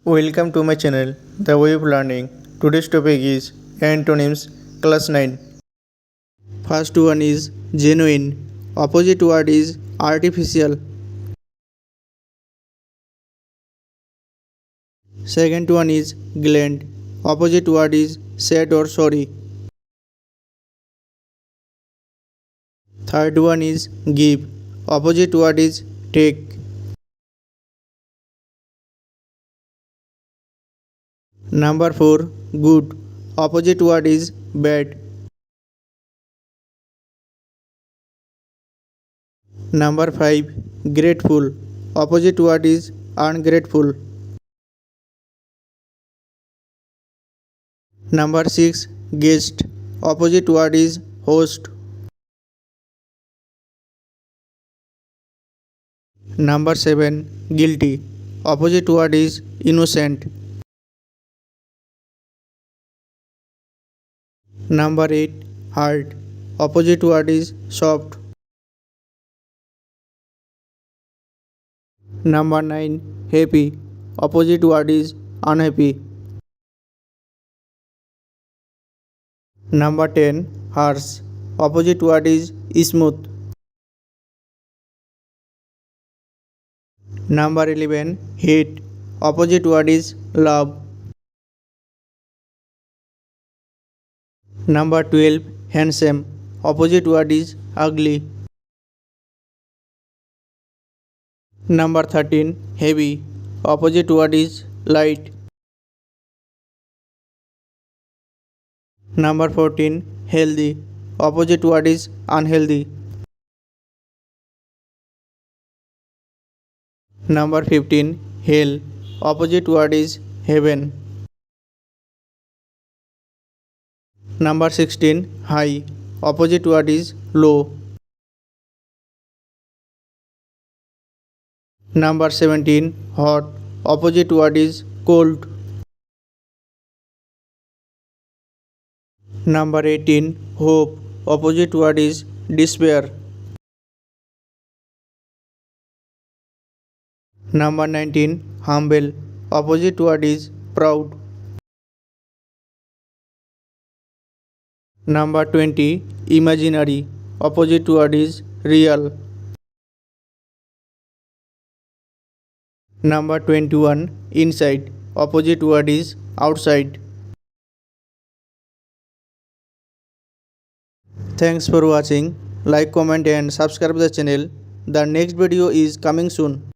Welcome to my channel, The Way of Learning. Today's topic is Antonyms, Class 9. First one is genuine. Opposite word is artificial. Second one is glad. Opposite word is sad or sorry. Third one is give. Opposite word is take. Number 4, good. Opposite word is bad. Number 5, grateful. Opposite word is ungrateful. Number 6, guest. Opposite word is host. Number 7, guilty. Opposite word is innocent. Number 8, hard. Opposite word is soft. Number 9, happy. Opposite word is unhappy. Number 10, harsh. Opposite word is smooth. Number 11, hate. Opposite word is love. Number 12, handsome. Opposite word is ugly. Number 13, heavy. Opposite word is light. Number 14, healthy. Opposite word is unhealthy. Number 15, hell. Opposite word is heaven. Number 16, high. Opposite word is low. Number 17, hot. Opposite word is cold. Number 18, hope. Opposite word is despair. Number 19, humble. Opposite word is proud. Number 20, imaginary. Opposite word is real. Number 21, inside. Opposite word is outside. Thanks for watching. Like, comment and subscribe the channel. The next video is coming soon.